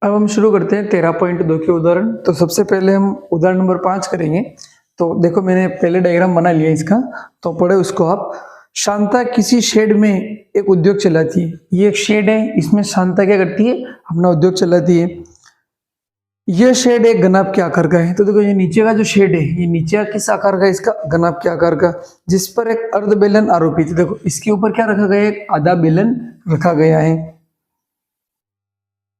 अब हम शुरू करते हैं 13.2 के उदाहरण। तो सबसे पहले हम उदाहरण नंबर 5 करेंगे। तो देखो मैंने पहले डायग्राम बना लिया इसका, तो पढ़े उसको आप। शांता किसी शेड में एक उद्योग चलाती है। ये एक शेड है, इसमें शांता क्या करती है, अपना उद्योग चलाती है। यह शेड एक घनाभ के आकार का है। तो देखो ये नीचे का जो शेड है, ये नीचे किस आकार का है, इसका घनाभ के आकार का, जिस पर एक अर्ध बेलन आरोपित है। देखो इसके ऊपर क्या रखा गया है, एक आधा बेलन रखा गया है।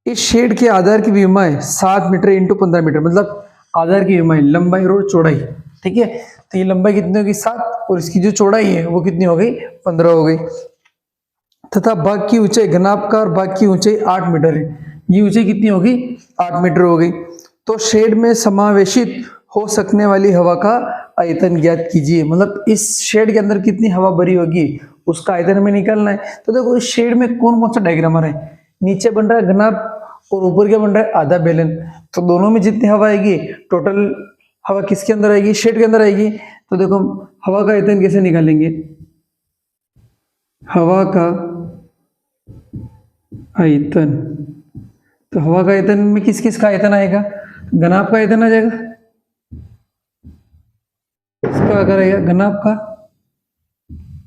इस शेड के आधार की विमाएं 7 मीटर इंटू 15 मीटर, मतलब आधार की विमाएं लंबाई और चौड़ाई, ठीक है। तो ये लंबाई कितनी होगी 7, और इसकी जो चौड़ाई है वो कितनी हो गई 15 हो गई। तथा भाग की ऊंचाई, घनाभ का और भाग की ऊंचाई 8 मीटर है। ये ऊंचाई कितनी होगी 8 मीटर हो गई। तो शेड में समावेशित हो सकने वाली हवा का आयतन ज्ञात कीजिए। मतलब इस शेड के अंदर कितनी हवा भरी होगी उसका आयतन हमें निकालना है। तो देखो इस शेड में कौन कौन सा डायग्राम आ रहा है, नीचे बन रहा है घनाभ और ऊपर क्या बन रहा है आधा बेलन। तो दोनों में जितनी हवा आएगी, टोटल हवा किसके अंदर आएगी, शेड के अंदर आएगी। तो देखो हम हवा का आयतन कैसे निकालेंगे, हवा का आयतन। तो हवा का आयतन में किस किस का आयतन आएगा, घनाभ का आयतन आ जाएगा, इसका अगर आएगा घनाभ का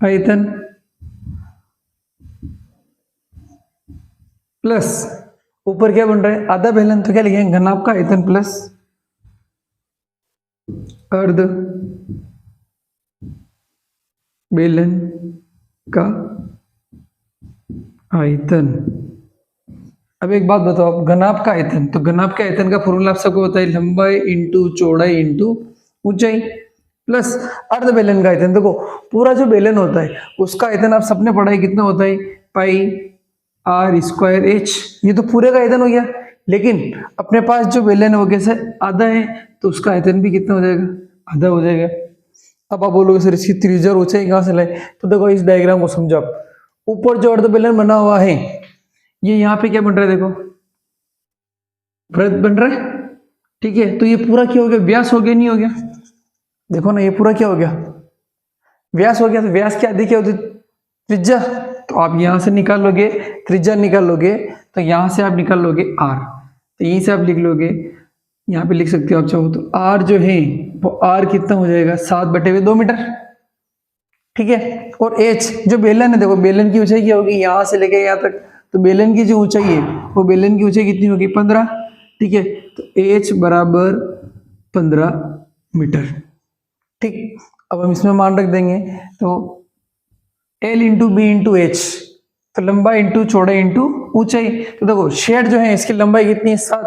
आयतन प्लस ऊपर क्या बन रहा है आधा बेलन। तो क्या लिखेंगे घनाभ का आयतन प्लस अर्ध बेलन का आयतन। अब एक बात बताओ आप, घनाभ का आयतन, तो घनाभ के आयतन का फॉर्मूला आप सबको बताइए, लंबाई इंटू चौड़ाई इंटू ऊंचाई प्लस अर्ध बेलन का आयतन। देखो पूरा जो बेलन होता है उसका आयतन आप सबने पढ़ा है, कितना होता है पाई आर स्क्वायर एच। ये तो पूरे का आयतन हो गया, लेकिन अपने पास जो बेलन है वो कैसे आधा है, तो उसका आयतन भी कितना हो जाएगा आधा हो जाएगा। अब आप बोलोगे सर इसकी त्रिज्या और ऊंचाई कहाँ से लाए, तो देखो इस डायग्राम को समझो आप। ऊपर जो अर्ध बेलन बना हुआ है, ये यहाँ पे क्या बन रहा है, देखो वृत्त बन रहा है, ठीक है। तो ये पूरा क्या हो गया, व्यास हो गया, नहीं हो गया, देखो ना ये पूरा क्या हो गया व्यास हो गया। तो व्यास क्या अधिक है होती त्रिज्या, तो आप यहां से निकाल लोगे त्रिज्या निकाल लोगे, तो यहां से आप निकाल लोगे आर। तो यहीं से आप लिख लोगे, यहाँ पे लिख सकते हो आप चाहो तो, आर जो है वो आर कितना हो जाएगा 7/2 मीटर, ठीक है। और एच जो बेलन है, देखो बेलन की ऊंचाई क्या होगी यहां से लेके यहाँ तक, तो बेलन की जो ऊंचाई है वो बेलन की ऊंचाई कितनी होगी 15, ठीक है। तो एच बराबर 15 मीटर, ठीक। अब हम इसमें मान रख देंगे, तो L into B into H, तो लंबाई इंटू चौड़ाई इंटू ऊंचाई। तो देखो शेड जो है इसकी लंबाई कितनी है 7,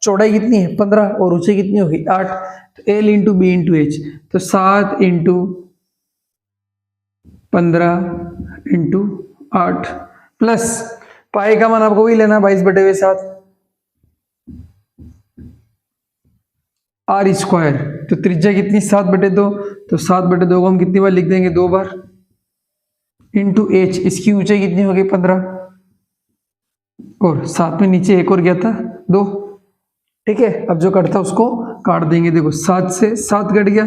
चौड़ाई कितनी है 15 और ऊंचाई कितनी होगी 8। तो L into B into H, तो 7 इंटू 15 इंटू 8 प्लस पाई का मान आपको वही लेना 22/7 आर स्क्वायर। तो त्रिज्या कितनी 7/2, तो 7/2 को हम कितनी बार लिख देंगे 2 बार, इंटू एच, इसकी ऊंचाई कितनी हो गई 15, और साथ में नीचे एक और गया था 2, ठीक है। अब जो कटता उसको काट देंगे, देखो 7 से 7 कट गया,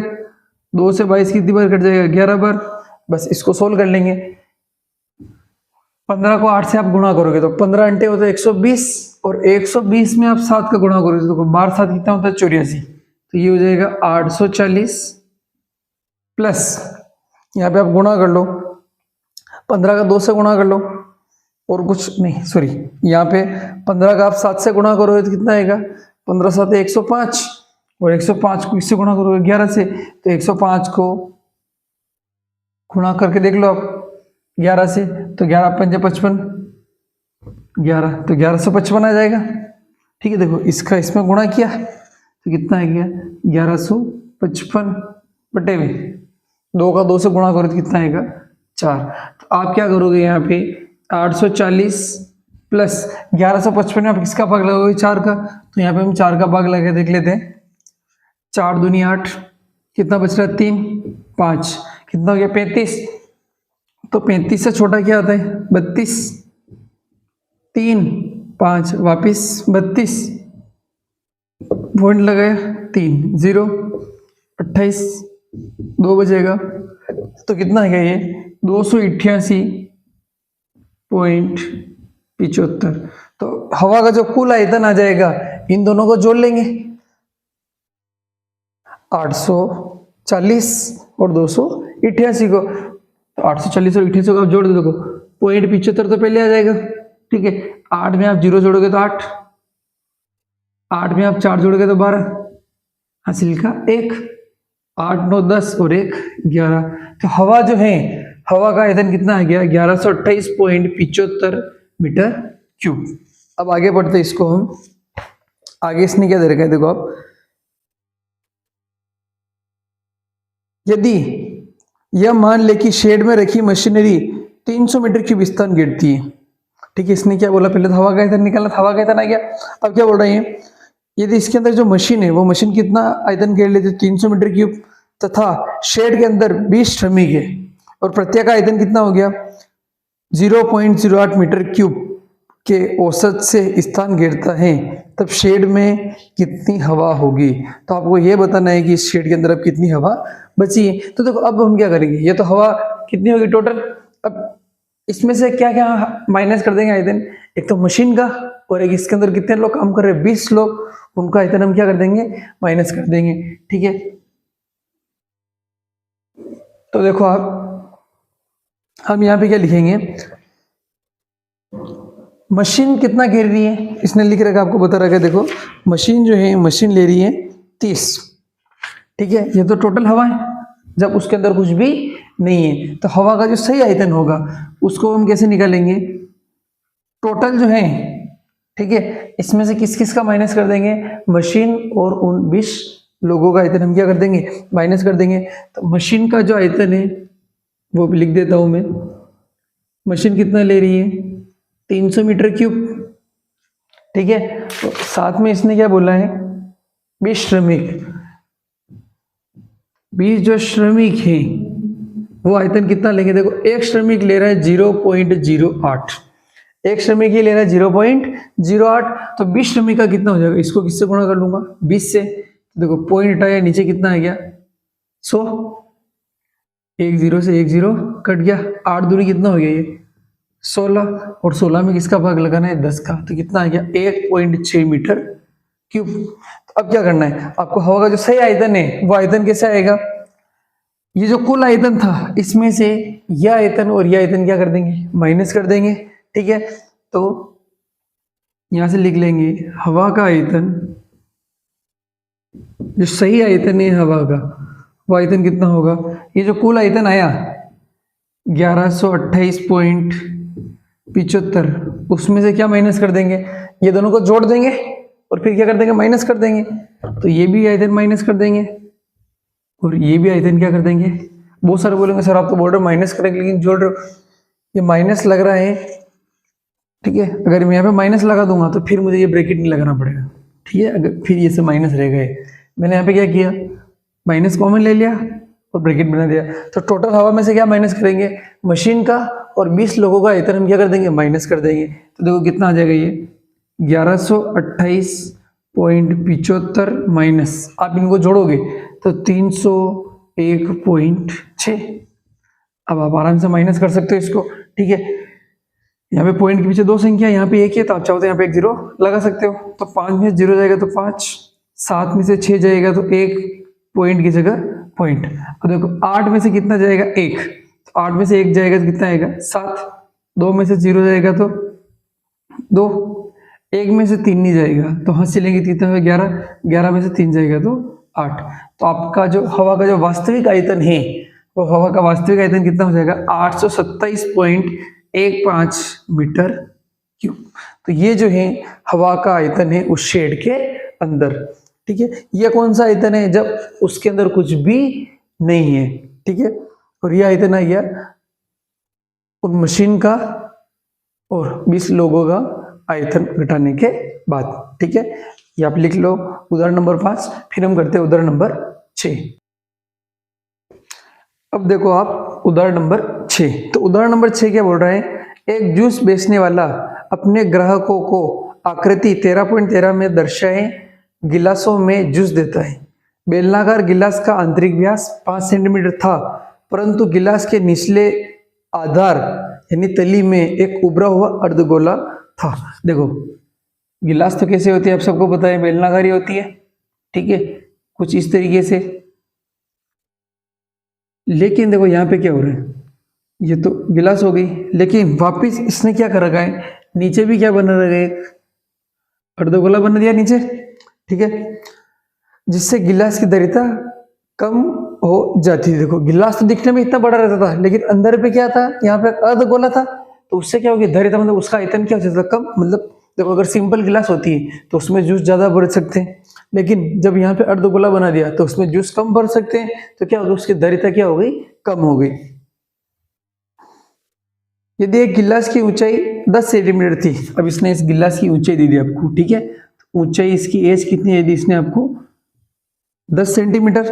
2 से 22 कितनी बार कट जाएगा 11 बार। बस इसको सोल्व कर लेंगे, 15 को 8 से आप गुणा करोगे तो 15 अंटे होता है 120, और 120 में आप 7 का गुणा करोगे तो 12 7 कितना होता है 84। तो ये हो जाएगा 840 प्लस, यहाँ पे आप गुणा कर लो, 15 का 2 से गुणा कर लो, और कुछ नहीं सॉरी, यहाँ पे 15 का आप 7 से गुणा करोगे तो कितना आएगा 15 7 105, और 105 को इससे गुणा करोगे 11 से, तो 105 को गुणा करके देख लो आप 11 से, तो 11 5 55, 11 तो 1155 आ जाएगा, ठीक है। देखो इसका इसमें गुणा किया तो कितना आ गया 1155/2, 2 का 2 से गुणा करो तो कितना आएगा 4। तो आप क्या करोगे यहाँ पे 840 प्लस 1155 में आप किसका भाग लगाओगे 4 का, तो यहाँ पे हम 4 का भाग लगा देख लेते हैं। 4 दूनी 8, कितना बच रहा है 3 5, कितना हो गया 35। तो 35 से छोटा क्या आता है 32, 3 5 वापिस 32, पॉइंट लगाया 3 0 28, 2 बचेगा, तो कितना है ये 288.45 75। तो हवा का जो कुल आयतन आ जाएगा इन दोनों को जोड़ लेंगे, 840 और 288 को। तो 840 और 88 को आप जोड़ दो, देखो 0.75 तो पहले आ जाएगा, ठीक है। 8 में आप 0 जोड़ोगे तो 8, 8 में आप 4 जोड़ोगे तो 12, हासिल का 1, 8 9 10 और 1 11। तो हवा जो है, हवा का आयतन कितना आ गया, 1128.75 मीटर क्यूब। अब आगे बढ़ते इसको हम, आगे इसने क्या दे रखा है देखो आप, यदि यह मान ले कि शेड में रखी मशीनरी 300 मीटर क्यूब स्थान घेरती है, ठीक है। इसने क्या बोला, पहले तो हवा का आयतन निकाला, हवा का आयतन आ गया। अब क्या बोल रहे हैं, यदि इसके अंदर जो मशीन है वो मशीन कितना आयतन घेर लेती है, 300 मीटर क्यूब, तथा शेड के अंदर 20 श्रमिक है और प्रत्येक का आयतन कितना हो गया 0.08 मीटर क्यूब के औसत से स्थान घेरता है, तब शेड में कितनी हवा होगी। तो आपको यह बताना है कि इस शेड के अंदर अब कितनी हवा बची है। तो देखो अब हम क्या करेंगे, ये तो हवा कितनी होगी टोटल, अब इसमें से क्या क्या माइनस कर देंगे आयतन, एक तो मशीन का और एक इसके अंदर कितने लोग काम कर रहे हैं 20 लोग, उनका आयतन हम क्या कर देंगे माइनस कर देंगे, ठीक है। तो देखो आप, हम यहाँ पे क्या लिखेंगे, मशीन कितना घेर रही है, इसने लिख रखा आपको बता रखा है, देखो मशीन जो है, मशीन ले रही है 30, ठीक है। ये तो टोटल हवा है, जब उसके अंदर कुछ भी नहीं है, तो हवा का जो सही आयतन होगा उसको हम कैसे निकालेंगे, टोटल जो है, ठीक है, इसमें से किस किस का माइनस कर देंगे, मशीन और उन 20 लोगों का आयतन हम क्या कर देंगे माइनस कर देंगे। तो मशीन का जो आयतन है वो भी लिख देता हूं मैं, मशीन कितना ले रही है 300 मीटर क्यूब, ठीक है। तो साथ में इसने क्या बोला है 20 श्रमिक, 20 जो श्रमिक है वो आयतन कितना लेंगे, देखो एक श्रमिक ले रहा है 0.08, एक श्रमिक ही ले रहा है 0.08, तो 20 श्रमिक का कितना हो जाएगा, इसको किससे गुणा कर लूंगा 20 से, देखो पॉइंट हटाया, नीचे कितना आ गया 100, एक जीरो से एक जीरो कट गया, 8 दूनी कितना हो गया ये 16, और 16 में किसका भाग लगाना है 10 का, तो कितना आ गया 1.6 मीटर क्यूब। तो अब क्या करना है आपको, हवा का जो सही आयतन है वो आयतन कैसे आएगा, ये जो कुल आयतन था इसमें से यह आयतन और यह आयतन क्या कर देंगे माइनस कर देंगे, ठीक है। तो यहां से लिख लेंगे हवा का आयतन, जो सही आयतन है हवा का वो आयतन कितना होगा, ये जो कुल आयतन आया 1128.75, उसमें से क्या माइनस कर देंगे, ये दोनों को जोड़ देंगे और फिर क्या कर देंगे माइनस कर देंगे, तो ये भी आयतन माइनस कर देंगे और ये भी आयतन क्या कर देंगे। बहुत सारे बोलेंगे सर आप तो बोल रहे हो माइनस करेंगे लेकिन जोड़ रहे हो, ये माइनस लग रहा है, ठीक है। अगर मैं यहाँ पे माइनस लगा दूंगा तो फिर मुझे ये ब्रैकेट नहीं लगाना पड़ेगा, ठीक है। अगर फिर ये से माइनस रह गए, मैंने यहाँ पे क्या किया माइनस कॉमन ले लिया और ब्रैकेट बना दिया। तो टोटल हवा में से क्या माइनस करेंगे, मशीन का और 20 लोगों का आयतन हम क्या कर देंगे माइनस कर देंगे। तो देखो कितना आ जाएगा ये 1128.75 माइनस, आप इनको जोड़ोगे तो 301.6। अब आप आराम से माइनस कर सकते हो इसको, ठीक है। यहाँ पे पॉइंट के पीछे 2 संख्या, यहाँ पे 1 है तो आप चाहो तो यहाँ पे 1 0 लगा सकते हो। तो 5 में 0 जाएगा तो 5, 7 में से 6 जाएगा तो 1 पॉइंट की जगह पॉइंट। और देखो 8 में से कितना जाएगा 1, तो 8 में से 1 जाएगा तो कितना आएगा 7, 2 में से 0 जाएगा तो 2, 1 में से 3 नहीं जाएगा तो हाँ सिलेंगे कितना होगा 11, 11 में से 3 जाएगा तो 8। तो आपका जो हवा का जो वास्तविक आयतन है वो हवा का वास्तविक आयतन कितना हो जाएगा 827.15 मीटर क्यूब। तो ये जो है हवा का आयतन है उस शेड के अंदर, ठीक है। यह कौन सा आयतन है, जब उसके अंदर कुछ भी नहीं है, ठीक है। और यह आयतन आ गया उन मशीन का और 20 लोगों का आयतन घटाने के बाद, ठीक है। ये आप लिख लो उदाहरण नंबर 5। फिर हम करते हैं उदाहरण नंबर 6। अब देखो आप उदाहरण नंबर 6, तो उदाहरण नंबर 6 क्या बोल रहा है, एक जूस बेचने वाला अपने ग्राहकों को आकृति 13.13 में दर्शाए गिलासों में जूस देता है। बेलनाकार गिलास का आंतरिक व्यास 5 सेंटीमीटर था, परंतु गिलास के निचले आधार यानी तली में एक उभरा हुआ अर्धगोला हाँ देखो, गिलास तो कैसे होती है आप सबको पता है, बेलनाकारी होती है, ठीक है, कुछ इस तरीके से। लेकिन देखो यहाँ पे क्या हो रहा है, ये तो गिलास हो गई, लेकिन वापिस इसने क्या कर रखा है, नीचे भी क्या बना रखा है, अर्धगोला बना दिया नीचे, ठीक है, जिससे गिलास की दरिद्रता कम हो जाती है। देखो गिलास तो दिखने में इतना बड़ा रहता था, लेकिन अंदर पे क्या था, यहाँ पे अर्धगोला था, तो उससे क्या होगी, दरिद्रता मतलब उसका आयतन क्या हो जाता था, कम। मतलब देखो अगर सिंपल गिलास होती है तो उसमें जूस ज्यादा भर सकते हैं, लेकिन जब यहाँ पे अर्धगोला बना दिया तो उसमें जूस कम भर सकते हैं, तो क्या होगा, उसकी दरिद्रता क्या हो गई, कम हो गई। यदि एक गिलास की ऊंचाई 10 सेंटीमीटर थी, अब इसने इस गिलास की ऊंचाई दे दी आपको, ठीक है, ऊंचाई इसकी एज कितनी है, यदि इसने आपको 10 सेंटीमीटर,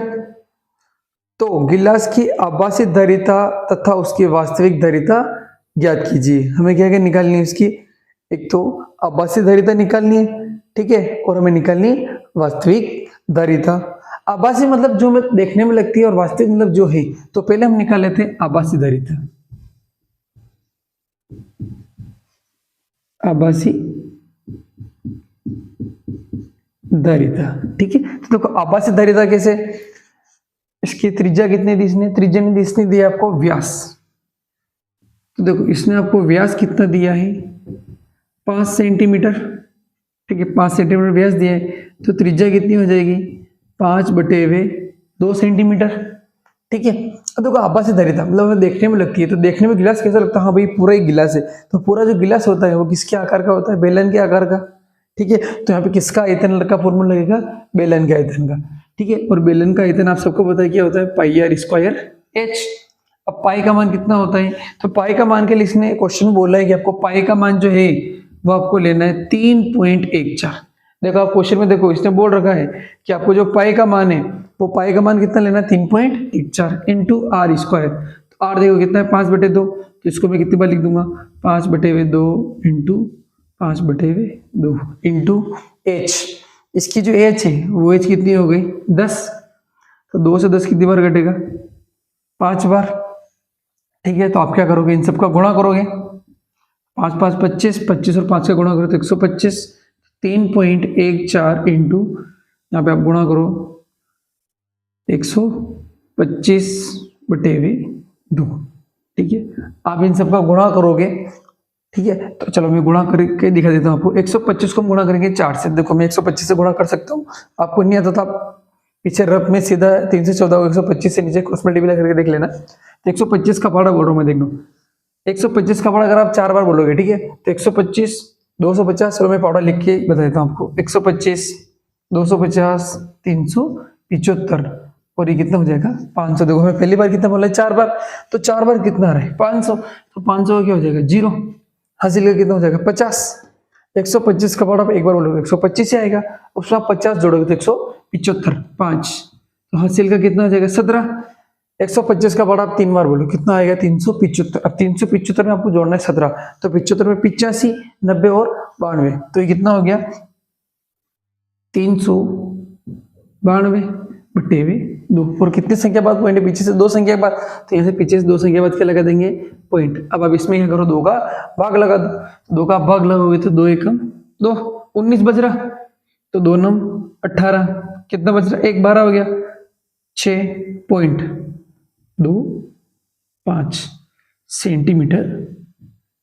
तो गिलास की आभासी दरिद्रता तथा उसकी वास्तविक दरिद्रता ज्ञात कीजिए। हमें क्या क्या निकालनी है इसकी, एक तो आभासी दरिद्रता निकालनी है, ठीक है, और हमें निकालनी वास्तविक दरिद्रता। आभासी मतलब जो हमें देखने में लगती है, और वास्तविक मतलब जो है, तो पहले हम निकाल लेते हैं आभासी दरिद्रता। आभासी दरिद्रता, ठीक है, तो देखो आभासी दरिद्रता कैसे, इसकी त्रिज्या कितनी दी इसने, त्रिज्या ने इसने दिया आपको व्यास, तो देखो इसने आपको व्यास कितना दिया है, 5 सेंटीमीटर, ठीक है, 5 सेंटीमीटर व्यास दिया है, तो त्रिज्या कितनी हो जाएगी, 5/2 सेंटीमीटर, ठीक है। अब देखो आभासी दरिद्रता मतलब देखने में लगती है, तो देखने में गिलास कैसा लगता है, हाँ भाई पूरा ही गिलास है, तो पूरा जो गिलास होता है वो किसके आकार का होता है, बेलन के आकार का, ठीक है, तो यहाँ पे किसका आयतन का फॉर्मूला लगेगा, बेलन के आयतन का, ठीक है, और बेलन का आयतन आप सबको पता है क्या होता है, पाई आर स्क्वायर एच। अब पाई का मान कितना होता है, तो पाई का मान के लिए इसने क्वेश्चन बोला है कि आपको पाई का मान जो है वो आपको लेना है 3.14। देखो आप क्वेश्चन में देखो इसने बोल रखा है कि आपको जो पाई का मान है, वो पाई का मान कितना लेना है, 3.14 इंटू आर स्क्वायर, तो आर देखो कितना है, 5/2, तो इसको मैं कितनी बार लिख दूंगा, 5/2 इंटू 5/2 इंटू एच, इसकी जो एच है वो एच कितनी हो गई, 10, तो 2 से 10 कितनी बार घटेगा, 5 बार, ठीक है, तो आप क्या करोगे, इन सबका गुणा करोगे, 5 5 25, 25 और 5 का गुणा करो तो 125, 3.14 इंटू यहाँ पे आप गुणा करो 125/2, ठीक है, आप इन सबका गुणा करोगे, ठीक है, तो चलो मैं गुणा करके दिखा देता हूँ आपको। 125 को हम गुणा करेंगे 4 से, देखो मैं 125 से गुणा कर सकता हूँ, आपको नहीं आता तो आप पीछे रफ में सीधा 3 से 14 को 125 से नीचे क्रॉस मल्टीप्लाई करके देख लेना। तो 125 का पहाड़ा बोल रहा हूँ मैं, देख लो 125 का पहाड़ा अगर आप 4 बार बोलोगे, ठीक है, तो 125 250, चलो मैं पहाड़ा लिख के बता देता हूँ आपको, 125 250 375, और ये कितना हो जाएगा 500। देखो मैं पहली बार कितना बोला है, 4 बार, तो 4 बार कितना आ रहा है 500, तो 500 क्या हो जाएगा 0, हासिल का कितना हो जाएगा 50। 125 का पहाड़ा आप एक बार बोलोगे 125 ही आएगा, उसमें आप 50 जोड़ोगे तो 175, 5, तो हासिल का कितना हो जाएगा 17। 125 का पहाड़ा आप 3 बार बोलो, कितना आएगा 375। अब 375 में आपको जोड़ना है 17, तो 75 में 85, 90 और 92, तो ये कितना हो गया 392/2, और कितनी संख्या बाद पॉइंट है, पीछे से 2 संख्या के बाद, तो यहाँ से पीछे से 2 संख्या बाद क्या लगा देंगे, पॉइंट। अब आप इसमें क्या करो, 2 का भाग लगा दो, 2 का भाग लगोगे तो 2 एकम 2, 19 बच रहा, तो 2 नम 18, कितना बच रहा, 1 12 हो गया, 6.25 सेंटीमीटर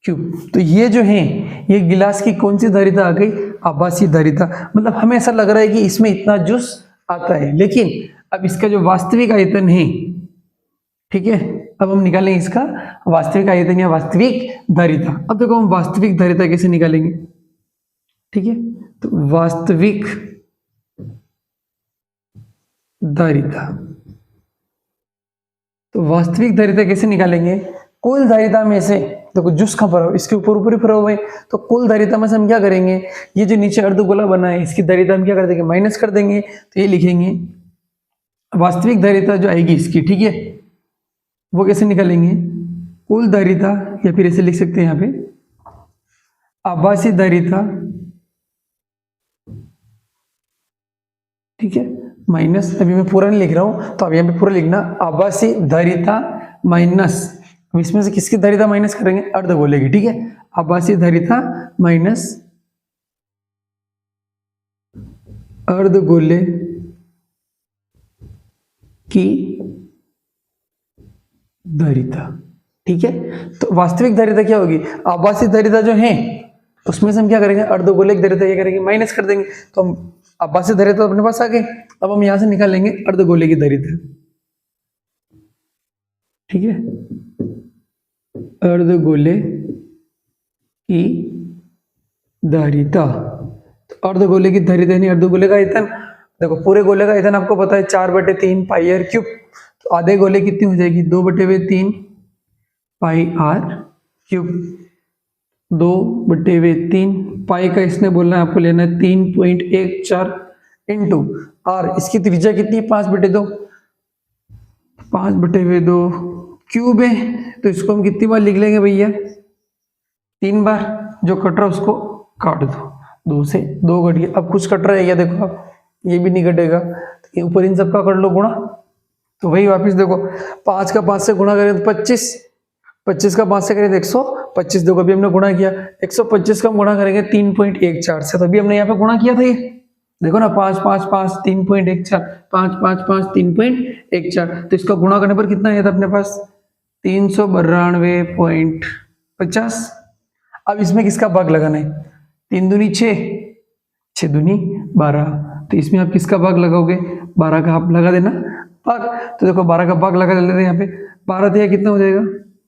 क्यूब। तो ये जो है, ये गिलास की कौन सी धारिता आ गई, आभासी धारिता, मतलब हमें ऐसा लग रहा है कि इसमें इतना जूस आता है, लेकिन अब इसका जो वास्तविक आयतन है, ठीक है, अब हम निकालेंगे इसका वास्तविक आयतन या वास्तविक धारिता। अब देखो हम वास्तविक धारिता कैसे निकालेंगे, ठीक है, तो वास्तविक धारिता, तो वास्तविक धारिता कैसे निकालेंगे, कुल धारिता में से देखो जूस का भरा इसके ऊपर ऊपर ही भरा हुआ है, तो कुल धारिता में से हम क्या करेंगे, ये जो नीचे अर्धगोला बना है इसकी धारिता हम क्या कर देंगे, माइनस कर देंगे, तो ये लिखेंगे वास्तविक धारिता जो आएगी इसकी, ठीक है, वो कैसे निकालेंगे, कुल धारिता, या फिर ऐसे लिख सकते हैं यहाँ पे आभासी धारिता, ठीक है, माइनस, अभी मैं पूरा नहीं लिख रहा हूं, तो अब यहाँ पे पूरा लिखना, आभासी धारिता माइनस, इसमें से किसकी धारिता माइनस करेंगे, अर्धगोले की, ठीक है, आभासी धारिता माइनस अर्धगोले की धारिता। ठीक है, तो वास्तविक धारिता क्या होगी, आभासी धारिता जो है उसमें से हम क्या करेंगे, अर्धगोलिक धारिता क्या करेंगे, माइनस कर देंगे। तो हम आभासी धारिता अपने पास आ गए, अब हम यहां से निकाल लेंगे अर्धगोले की धारिता। ठीक है, अर्धगोले की धारिता, तो अर्धगोले की धारिता यानी अर्धगोले का आयतन। देखो पूरे गोले का आयतन आपको पता है 4/3 पाई आर क्यूब, तो आधे गोले कितनी हो जाएगी, 2/3 पाई आर क्यूब। 2/3 पाई का इसने बोलना है आपको लेना है 3.14 इंटू आर, इसकी त्रिज्या कितनी, 5/2, 5/2 क्यूब है, तो इसको हम कितनी बार लिख लेंगे भैया, 3 बार। जो कट रहा उसको काट दो, 2 से 2 कट गया। अब कुछ कट रहा है क्या, देखो अब ये भी नहीं कटेगा, तो ऊपर इन सबका कर लो गुणा, तो वही वापस देखो 5 का 5 से गुणा करें तो 25, 25 का 5 से करें तो 125। देखो अभी हमने गुणा किया, 125 का हम गुणा करेंगे 3.14 से, तो अभी हमने यहाँ पे गुणा किया था ये, देखो ना 5 5 5 3.14, 5 5 5 3.14, तो इसका गुणा करने पर कितना आया था अपने पास, 392.50। अब इसमें किसका भाग लगाना है, 3 दूनी 6, 6 दूनी 12, तो इसमें आप किसका भाग लगाओगे, 12 का आप लगा देना भाग। तो देखो 12 का भाग लगा लेते हैं यहाँ पे, 12 दिया कितना हो जाएगा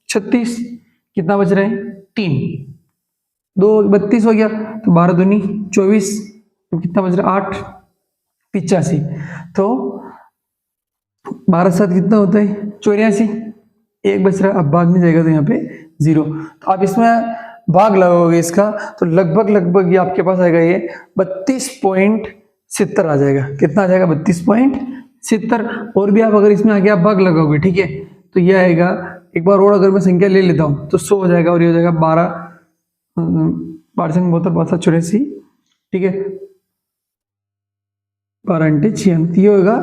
36, कितना बच रहा है 3, 2 32 हो गया, तो 12 दूनी 24, तो कितना बच रहा है 8, 85, तो 12 7 कितना होता है 84, एक बच रहा है, अब भाग नहीं जाएगा तो यहाँ पे 0। तो आप इसमें भाग लगाओगे इसका, तो लगभग ये आपके पास आएगा ये 32.70 आ जाएगा। कितना आ जाएगा 32.70। और भी आप अगर इसमें आगे आप भाग लगाओगे, ठीक है, तो ये आएगा, एक बार और अगर मैं संख्या ले लेता हूँ तो 100 हो जाएगा, और ये हो जाएगा 12 84, ठीक है, 12 × 6 ये होगा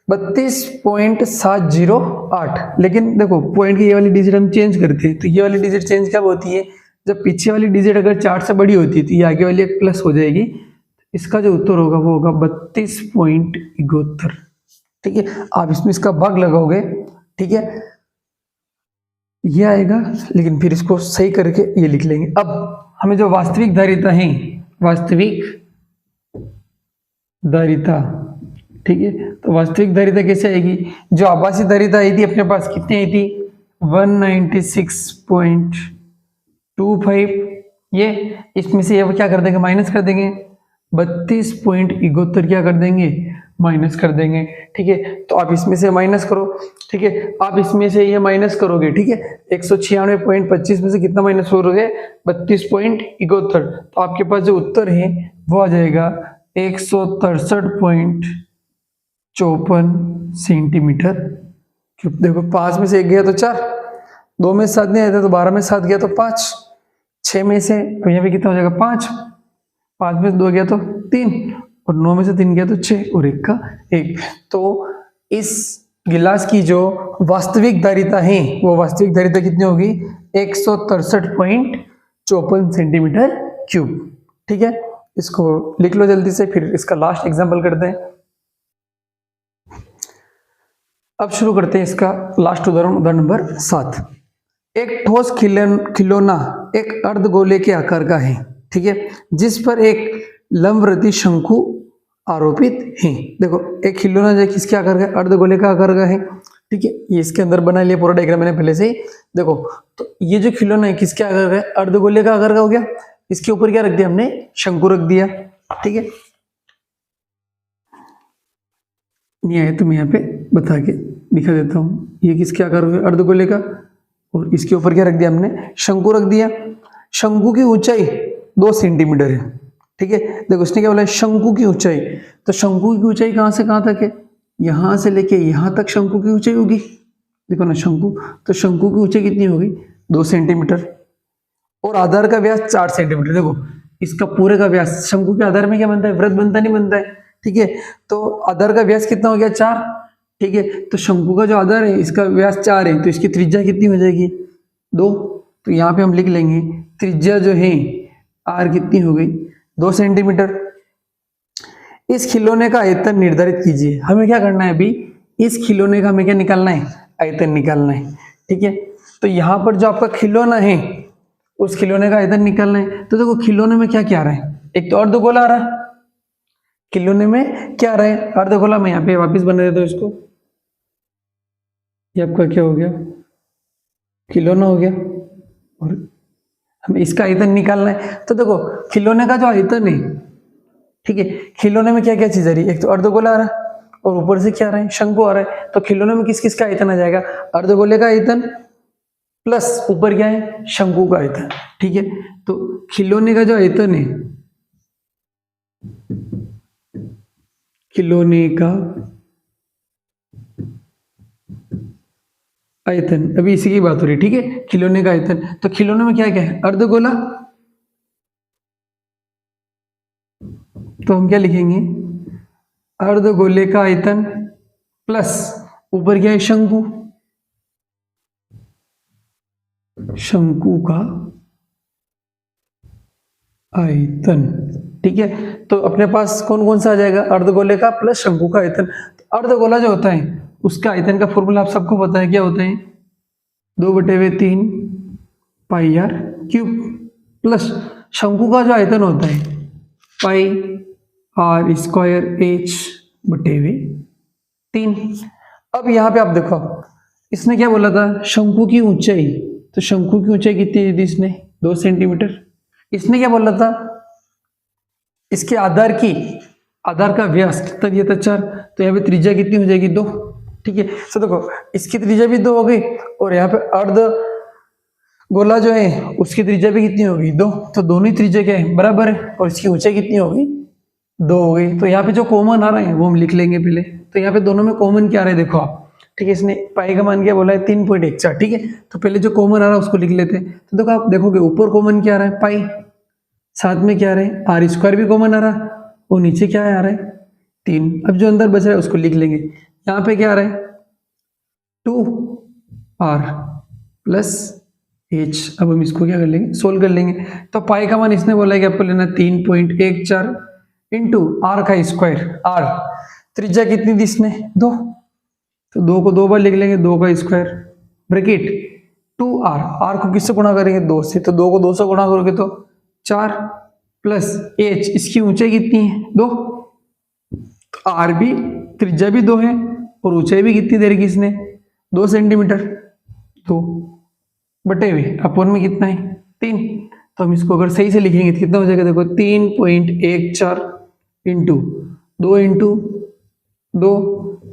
32.708। लेकिन देखो पॉइंट की ये वाली डिजिट हम चेंज करते हैं, तो ये वाली डिजिट चेंज कब होती है, जब पीछे वाली डिजिट अगर 4 से बड़ी होती है तो ये आगे वाली एक प्लस हो जाएगी। इसका जो उत्तर होगा वो होगा 32.71। ठीक है, आप इसमें इसका भाग लगाओगे, ठीक है, ये आएगा, लेकिन फिर इसको सही करके ये लिख लेंगे। अब हमें जो वास्तविक धारिता है, वास्तविक धारिता, ठीक है, तो वास्तविक धारिता कैसे आएगी, जो आभासी धारिता आई थी अपने पास कितनी आई थी 196.25, ये इसमें से ये क्या कर देंगे माइनस कर देंगे, 32.71 क्या कर देंगे माइनस कर देंगे। ठीक है, तो आप इसमें से माइनस करो, ठीक है, आप इसमें से ये माइनस करोगे, ठीक है, 196.25 में से कितना माइनस करोगे 32.71, तो आपके पास जो उत्तर है वो आ जाएगा 163.54 सेंटीमीटर क्यूब। देखो 5 में से 1 गया तो 4, 2 में 7 नहीं आया था तो 12 में 7 गया तो 5, 6 में से यहाँ पे कितना हो जाएगा 5, 5 में से 2 गया तो 3, और 9 में से 3 गया तो 6, और 1 का 1। तो इस गिलास की जो वास्तविक धारिता है वो वास्तविक धारिता कितनी होगी 163.54 सेंटीमीटर क्यूब। ठीक है, इसको लिख लो जल्दी से, फिर इसका लास्ट एग्जाम्पल करते हैं। अब शुरू करते हैं इसका लास्ट उदाहरण, उदाहरण नंबर 7। एक ठोस खिलौना एक अर्धगोले के आकार का है, ठीक है, जिस पर एक लंबवृत्तीय शंकु आरोपित है। देखो एक खिलौना जो किसके आकार का है, अर्धगोले का आकार का है। ठीक है, ये इसके अंदर बना लिया पूरा डायग्राम मैंने पहले से ही। देखो तो ये जो खिलौना है किसके आकार का है, अर्धगोले का आकार का हो गया। इसके ऊपर क्या रख दिया हमने, शंकु रख दिया। ठीक है, नहीं आया तो मैं यहाँ पे बता के दिखा देता हूँ। ये किसके आकार का है, अर्धगोले का, और इसके ऊपर क्या रख दिया हमने, शंकु रख दिया। शंकु की ऊंचाई 2 सेंटीमीटर है। ठीक है, देखो उसने क्या बोला, शंकु की ऊंचाई, तो शंकु की ऊंचाई कहाँ से कहाँ तक है, यहां से लेके यहां तक शंकु की ऊंचाई होगी। देखो ना शंकु, तो शंकु की ऊंचाई कितनी होगी 2 सेंटीमीटर, और आधार का व्यास 4 सेंटीमीटर। देखो इसका पूरे का व्यास, शंकु के आधार में क्या बनता है, वृत्त बनता नहीं बनता है। ठीक है, तो आधार का व्यास कितना हो गया 4। ठीक है, तो शंकु का जो आधार है इसका व्यास 4 है, तो इसकी त्रिज्या कितनी हो जाएगी 2। तो यहाँ पे हम लिख लेंगे त्रिज्या जो है आर कितनी हो गई 2 सेंटीमीटर। इस खिलौने का आयतन निर्धारित कीजिए। हमें क्या करना है अभी, इस खिलौने का हमें क्या निकालना है, आयतन निकालना है। ठीक है, तो यहाँ पर जो आपका खिलौना है उस खिलौने का आयतन निकालना है। तो देखो खिलौने में क्या क्या आ रहा है, एक तो अर्धगोला आ रहा है। खिलौने में क्या आ रहा है, अर्धगोला। मैं यहाँ पे वापिस बना देता हूँ इसको। ये आपका क्या हो गया, खिलौना हो गया, और हमें इसका आयतन निकालना है। तो देखो खिलौने का जो आयतन है, ठीक है, खिलौने में क्या क्या चीज आ रही है, एक तो अर्धगोला आ रहा है और ऊपर से क्या आ रहा है, शंकु आ रहा है। तो खिलौने में किस किस का आयतन आ जाएगा, अर्धगोले का आयतन प्लस ऊपर क्या है, शंकु का आयतन। ठीक है, तो खिलौने का जो आयतन है, खिलौने का आयतन, अभी इसी की बात हो रही है। ठीक है, खिलौने का आयतन, तो खिलौने में क्या क्या है, अर्धगोला। तो हम क्या लिखेंगे, अर्धगोले का आयतन प्लस ऊपर क्या है, शंकु, शंकु का आयतन। ठीक है, तो अपने पास कौन कौन सा आ जाएगा, अर्धगोले का प्लस शंकु का आयतन। तो अर्धगोला जो होता है उसका आयतन का फॉर्मूला आप सबको पता है, क्या होता है, 2/3 पाई आर क्यूब, प्लस शंकु का जो आयतन होता है पाई आर स्क्वायर h/3। अब यहाँ पे आप देखो, इसने क्या बोला था, शंकु की ऊंचाई, तो शंकु की ऊंचाई कितनी दी थी इसने, 2 सेंटीमीटर। इसने क्या बोला था, इसके आधार की, आधार का व्यास कितना दिया था, 4। तो यहाँ पे त्रिज्या कितनी हो जाएगी, 2। ठीक है, तो देखो इसकी त्रिज्या भी 2 हो गई, और यहाँ पे अर्ध गोला जो है उसकी त्रिज्या भी कितनी होगी, 2। तो दोनों ही त्रिज्या क्या है, बराबर है, और इसकी ऊंचाई कितनी होगी, 2 हो गई। तो यहाँ पे जो कॉमन आ रहा है वो हम लिख लेंगे पहले। तो यहाँ पे दोनों में कॉमन क्या आ रहा है, देखो आप। ठीक है, इसने पाई का मान क्या बोला है, 3.14। ठीक है, तो पहले जो कॉमन आ रहा है उसको लिख लेते हैं। तो देखो आप देखोगे ऊपर कॉमन क्या आ रहा है, पाई, साथ में क्या आ रहा है, आर स्क्वायर भी कॉमन आ रहा है, और नीचे क्या आ रहा है, 3। अब जो अंदर बच रहा है उसको लिख लेंगे। यहाँ पे क्या आ रहा है, 2r प्लस h। अब हम इसको क्या कर लेंगे, सोल्व कर लेंगे। तो पाई का मान इसने बोला है कि आपको लेना 3.14 इंटू आर का स्क्वायर। आर त्रिज्या कितनी दी इसने, 2, तो 2 को 2 बार लिख लेंगे, 2 का स्क्वायर ब्रैकेट 2r। आर को किससे गुणा करेंगे, 2 से, तो 2 को 2 से गुणा करोगे तो 4 प्लस h, इसकी ऊंचाई कितनी है, 2। तो आर भी, त्रिज्या भी 2 है और ऊंचाई भी कितनी दे रही इसने, 2 सेंटीमीटर। 2/2 अपन में कितना है, 3। तो हम इसको अगर सही से लिखेंगे तो कितना हो जाएगा, देखो 3.14 इंटू 2 इंटू 2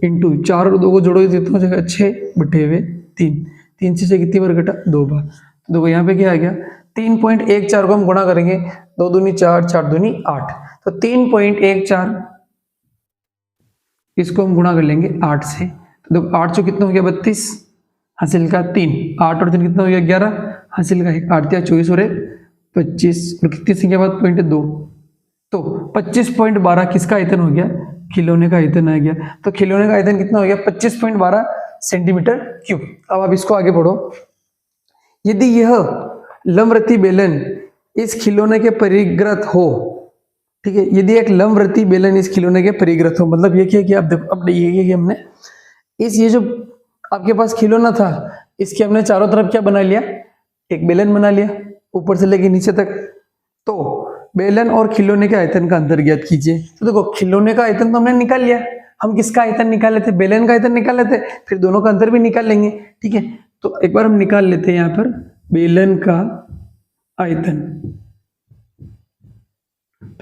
इंटू 4 और 2 को जोड़ोगे तो कितना हो जाएगा, 6/3। 3 से कितनी बार घटा, 2 बार। तो देखो यहाँ पे क्या आ गया, 3.14 को हम गुणा करेंगे, 2 दूनी 4, 4 दूनी 8। तो 3.14 इसको हम गुणा कर लेंगे 8 से। तो देखो 8 से कितना हो गया, 32, हासिल का 3, 8 और 3 कितना हो गया, 11, हासिल का 1, 8 या 24 और 1 25, और कितनी संख्या बाद 0.2। तो 25.12 किसका आयतन हो गया, खिलौने का आयतन आ गया। तो खिलौने का आयतन कितना हो गया, 25.12 सेंटीमीटर क्यूब। अब आप इसको आगे पढ़ो। यदि यह लंबवृत्तीय बेलन इस खिलौने के परिग्रत हो, ठीक है, यदि एक लंबवृत्तीय बेलन इस खिलौने के परिग्रत हो, मतलब ये क्या कि आप देखो, अब ये कि हमने ये जो आपके पास खिलौना था इसके हमने चारों तरफ क्या बना लिया, एक बेलन बना लिया ऊपर से लेके नीचे तक। तो बेलन और खिलौने के आयतन का अंतर ज्ञात कीजिए। तो देखो खिलौने का आयतन तो हमने निकाल लिया, हम किसका आयतन निकाल लेते, बेलन का आयतन निकाल लेते, फिर दोनों का अंतर भी निकाल लेंगे। ठीक है, तो एक बार हम निकाल लेते हैं यहाँ पर बेलन का आयतन।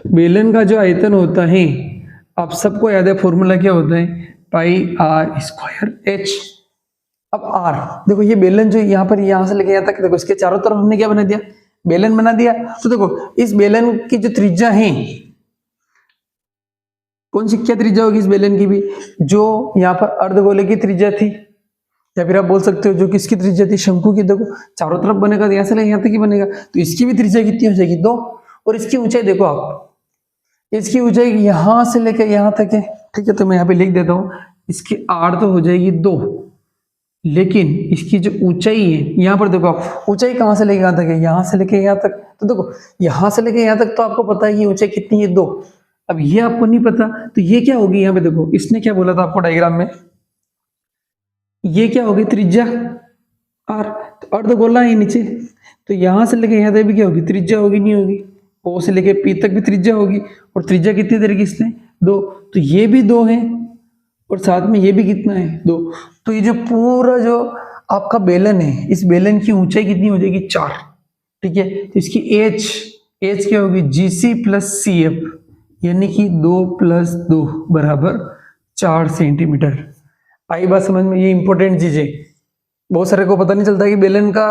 बेलन का जो आयतन होता है आप सबको याद है, फॉर्मूला क्या होता है, पाई आर स्क्वायर एच। अब आर देखो, ये बेलन जो यहाँ पर यहां से लेके यहाँ तक, देखो इसके चारों तरफ हमने क्या बना दिया, बेलन बना दिया। तो देखो इस बेलन की जो त्रिज्या है, कौन सी क्या त्रिज्या होगी इस बेलन की भी, जो यहाँ पर अर्धगोले की त्रिज्या थी, या फिर आप बोल सकते हो जो किसकी त्रिज्या थी, शंकु की। देखो चारों तरफ बनेगा तो यहाँ से लेके यहाँ तक ही बनेगा, तो इसकी भी त्रिज्या कितनी हो जाएगी, 2। और इसकी ऊंचाई देखो आप, इसकी ऊंचाई यहां से लेकर यहां तक है। ठीक है, तो मैं यहाँ पे लिख देता हूं, इसकी आड़ तो हो जाएगी 2, लेकिन इसकी जो ऊंचाई है, यहाँ पर देखो आप, ऊंचाई कहाँ से लेके यहाँ तक है, यहाँ से लेके यहाँ तक, तो देखो यहाँ से लेके यहाँ तक तो आपको पता है कि ऊंचाई कितनी है, 2। अब ये आपको नहीं पता, तो ये क्या होगी, यहाँ पे देखो इसने क्या बोला था आपको डायग्राम में, ये क्या होगी, त्रिज्या आर, तो अर्धगोला है नीचे, तो यहाँ से लेके यहाँ तक भी क्या होगी, त्रिज्या होगी, नहीं होगी, ओ से लेके पी तक भी त्रिज्या होगी, और त्रिज्या कितनी तरीके से, 2, तो ये भी 2 है, और साथ में ये भी कितना है, 2। तो ये जो पूरा जो आपका बेलन है, इस बेलन की ऊंचाई कितनी हो जाएगी, 4, ठीक है। तो इसकी एच क्या होगी, GC प्लस CF, यानी कि 2 + 2 बराबर 4 सेंटीमीटर। आई बात समझ में, ये इंपॉर्टेंट चीज है, बहुत सारे को पता नहीं चलता कि बेलन का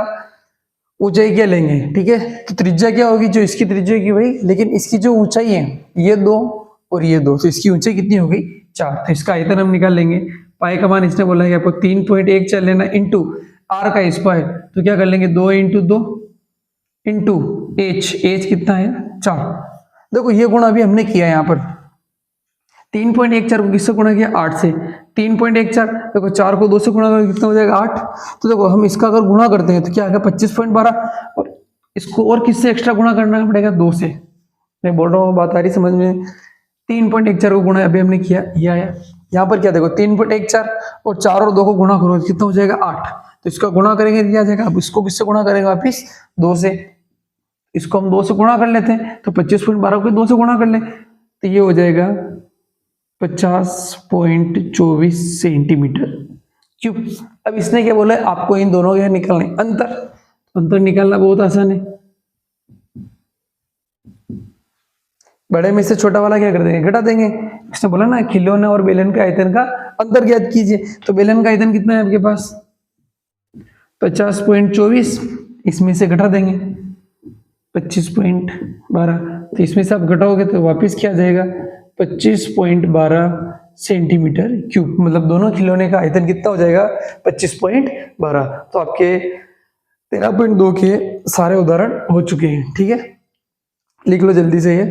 ऊंचाई क्या लेंगे, ठीक है। तो त्रिज्या क्या होगी, जो इसकी त्रिज्या की भाई, लेकिन इसकी जो ऊंचाई है ये 2 और ये 2, तो इसकी ऊंचाई कितनी हो गई, 4। तो इसका आयतन हम निकाल लेंगे, पाई का मान इसने बोला है आपको 3.1 लेना इंटू आर का स्क्वायर, तो क्या कर लेंगे, 2 × 2 इंटू एच कितना है, 4। देखो ये गुणा अभी हमने किया यहाँ पर, 3.14 को किससे गुणा किया, 8 से, 3.14, देखो 4 को 2 से गुणा करें कितना हो जाएगा, 8। तो देखो हम इसका अगर गुणा करते हैं तो क्या आएगा, 25.12, और इसको और किससे एक्स्ट्रा गुणा करना पड़ेगा, 2 से। मैं बोल रहा हूँ, बात आ रही समझ में, 3.14 को गुणा अभी हमने किया, ये आया। यहाँ पर क्या देखो, 3.14 और 4 और 2 को गुणा करो कितना हो जाएगा, 8। तो इसका गुणा करेंगे क्या जाएगा, अब इसको किससे गुणा करेंगे वापिस, 2 से, इसको हम 2 से गुणा कर लेते हैं, तो 25.12 को 2 से गुणा कर लें, तो ये हो जाएगा 50.24 सेंटीमीटर क्यूब। अब इसने क्या बोला है, आपको इन दोनों के निकालने अंतर निकालना बहुत आसान है। बड़े में से छोटा वाला क्या कर देंगे, घटा देंगे। इसने बोला ना खिलौने और बेलन के आयतन का अंतर ज्ञात कीजिए, तो बेलन का आयतन कितना है आपके पास, 50.24, इसमें से घटा देंगे 25.12, तो इसमें से आप घटाओगे तो वापिस क्या आ जाएगा, 25.12 सेंटीमीटर क्यूब। मतलब दोनों खिलौने का आयतन कितना हो जाएगा, 25.12। तो आपके 13.2 के सारे उदाहरण हो चुके हैं, ठीक है। लिख लो जल्दी से ये।